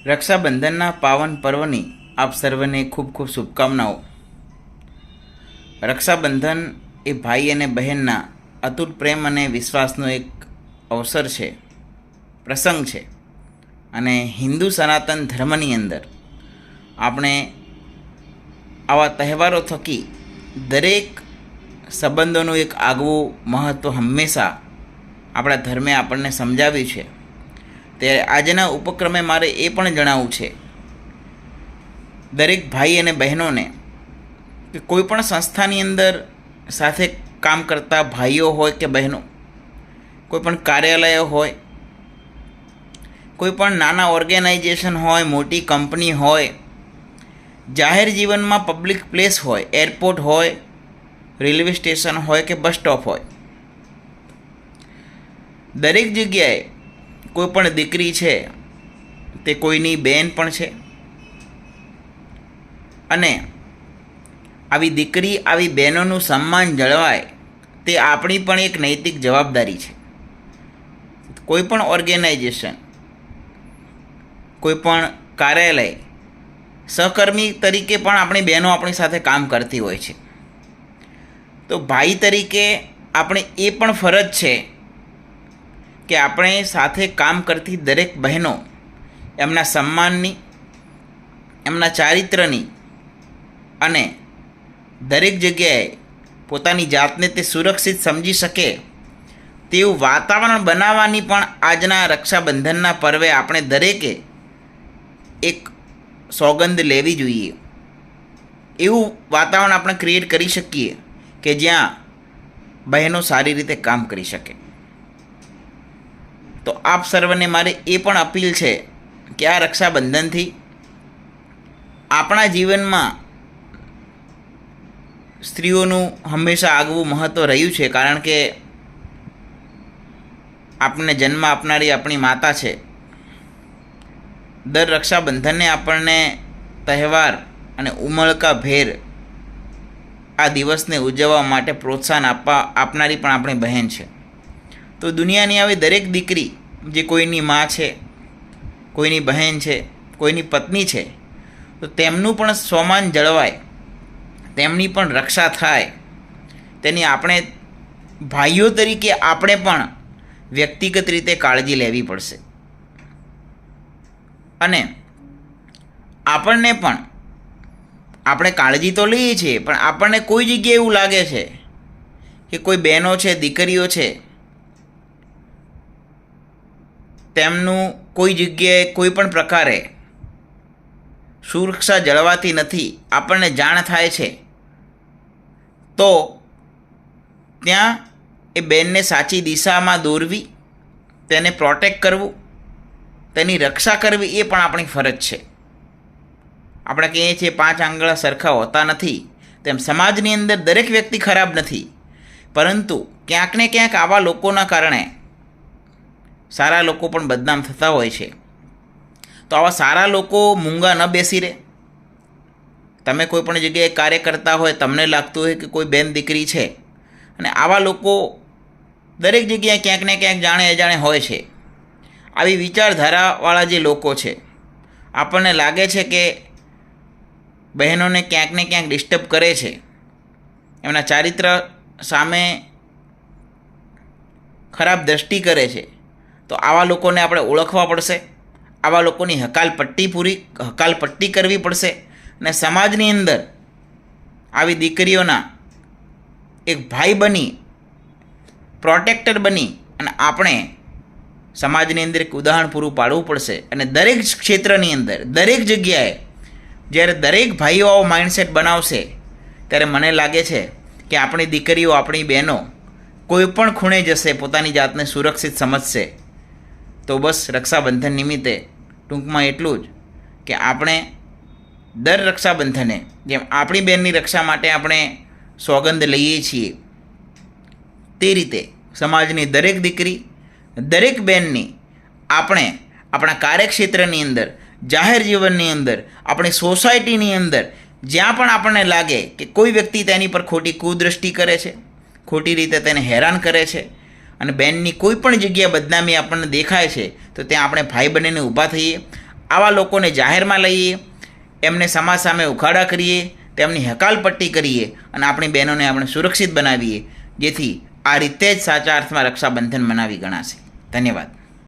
રક્ષાબંધનના પાવન પર્વની આપ સર્વને ખૂબ ખૂબ શુભકામનાઓ। રક્ષાબંધન એ ભાઈ અને બહેનના અતૂટ પ્રેમ અને વિશ્વાસનો એક અવસર છે, પ્રસંગ છે। અને હિન્દુ સનાતન ધર્મની અંદર આપણે આવા તહેવારો થકી દરેક સંબંધોનું એક આગવું મહત્ત્વ હંમેશા આપણા ધર્મે આપણને સમજાવ્યું છે। ત્યારે આજના ઉપક્રમે મારે એ પણ જણાવવું છે દરેક ભાઈ અને બહેનોને કે કોઈ પણ સંસ્થાની અંદર સાથે કામ કરતા ભાઈઓ હોય કે બહેનો, કોઈ પણ કાર્યાલયો હોય, કોઈ પણ નાના ઓર્ગેનાઇઝેશન હોય, મોટી કંપની હોય, જાહેર જીવનમાં પબ્લિક પ્લેસ હોય, એરપોર્ટ હોય, રેલવે સ્ટેશન હોય કે બસ સ્ટોપ હોય, દરેક જગ્યાએ કોઈ પણ દીકરી છે તે કોઈની બહેન પણ છે। અને આવી દીકરી, આવી બહેનોનું સન્માન જળવાય તે આપણી પણ એક નૈતિક જવાબદારી છે। કોઈ પણ ઓર્ગેનાઇઝેશન, કોઈ પણ કાર્યાલય, સહકર્મી તરીકે પણ આપણી બહેનો આપણી સાથે કામ કરતી હોય છે। તો ભાઈ તરીકે આપણે એ પણ ફરજ છે કે આપણે સાથે કામ કરતી દરેક બહેનો એમના સન્માનની, એમના ચારિત્ર્યની અને દરેક જગ્યાએ પોતાની જાતને તે સુરક્ષિત સમજી શકે તેવું વાતાવરણ બનાવવાની પણ આજના રક્ષાબંધનના પર્વે આપણે દરેકે એક સોગંદ લેવી જોઈએ। એવું વાતાવરણ આપણે ક્રિએટ કરી શકીએ કે જ્યાં બહેનો સારી રીતે કામ કરી શકે। તો આપ સર્વને મારે એ પણ અપીલ છે કે આ રક્ષાબંધનથી આપણા જીવનમાં સ્ત્રીઓનું હંમેશા આગવું મહત્ત્વ રહ્યું છે, કારણ કે આપણને જન્મ આપનારી આપણી માતા છે। દર રક્ષાબંધનને આપણને તહેવાર અને ઉમળકાભેર આ દિવસને ઉજવવા માટે પ્રોત્સાહન આપનારી પણ આપણી બહેન છે। તો દુનિયાની આવી દરેક દીકરી જે કોઈની મા છે, કોઈની બહેન છે, કોઈની પત્ની છે, તો તેમનું પણ સ્વમાન જળવાય, તેમની પણ રક્ષા થાય, તેની આપણે ભાઈઓ તરીકે આપણે પણ વ્યક્તિગત રીતે કાળજી લેવી પડશે। અને આપણને પણ, આપણે કાળજી તો લઈએ છીએ, પણ આપણને કોઈ જગ્યાએ એવું લાગે છે કે કોઈ બહેનો છે, દીકરીઓ છે, તેમનું કોઈ જગ્યાએ કોઈ પણ પ્રકારે સુરક્ષા જળવાતી નથી, આપણને જાણ થાય છે, તો ત્યાં એ બેનને સાચી દિશામાં દોરવી, તેને પ્રોટેક્ટ કરવું, તેની રક્ષા કરવી એ પણ આપણી ફરજ છે। આપણે કહીએ છીએ 5 આંગળા સરખા હોતા નથી, તેમ સમાજની અંદર દરેક વ્યક્તિ ખરાબ નથી, પરંતુ ક્યાંક ને ક્યાંક આવા લોકોના કારણે સારા લોકો પણ બદનામ થતા હોય છે। તો આવા સારા લોકો મૂંગા ન બેસી રહે। તમે કોઈ પણ જગ્યાએ કાર્ય કરતા હોય, તમને લાગતું હોય કે કોઈ બેન દીકરી છે, અને આવા લોકો દરેક જગ્યાએ ક્યાંક ને ક્યાંક જાણે અજાણે હોય છે। આવી વિચારધારાવાળા જે લોકો છે, આપણને લાગે છે કે બહેનોને ક્યાંક ને ક્યાંક ડિસ્ટર્બ કરે છે, એમના ચારિત્ર સામે ખરાબ દ્રષ્ટિ કરે છે, તો આવા લોકોને આપણે ઓળખવા પડશે, આવા લોકોની હકાલપટ્ટી કરવી પડશે, અને સમાજની અંદર આવી દીકરીઓના એક ભાઈ બની, પ્રોટેક્ટર બની અને આપણે સમાજની અંદર એક ઉદાહરણ પૂરું પાડવું પડશે। અને દરેક ક્ષેત્રની અંદર, દરેક જગ્યાએ જ્યારે દરેક ભાઈઓ આવો માઇન્ડસેટ બનાવશે, ત્યારે મને લાગે છે કે આપણી દીકરીઓ, આપણી બહેનો કોઈ પણ ખૂણે જશે, પોતાની જાતને સુરક્ષિત સમજશે। તો બસ રક્ષાબંધન નિમિત્તે ટૂંકમાં એટલું જ કે આપણે દર રક્ષાબંધને જેમ આપણી બહેનની રક્ષા માટે આપણે સોગંદ લઈએ છીએ, તે રીતે સમાજની દરેક દીકરી, દરેક બહેનની આપણે આપણા કાર્યક્ષેત્રની અંદર, જાહેર જીવનની અંદર, આપણી સોસાયટીની અંદર જ્યાં પણ આપણને લાગે કે કોઈ વ્યક્તિ તેની પર ખોટી કુદૃષ્ટિ કરે છે, ખોટી રીતે તેને હેરાન કરે છે, અને બહેનની કોઈ પણ જગ્યાએ બદનામી આપણને દેખાય છે, તો ત્યાં આપણે ભાઈ બનીને ઊભા થઈએ, આવા લોકોને જાહેરમાં લઈએ, એમને સમાજ સામે ઉઘાડા કરીએ, તેમની હકાલપટ્ટી કરીએ અને આપણી બહેનોને આપણે સુરક્ષિત બનાવીએ, જેથી આ રીતે જ સાચા અર્થમાં રક્ષાબંધન મનાવી ગણાશે. ધન્યવાદ.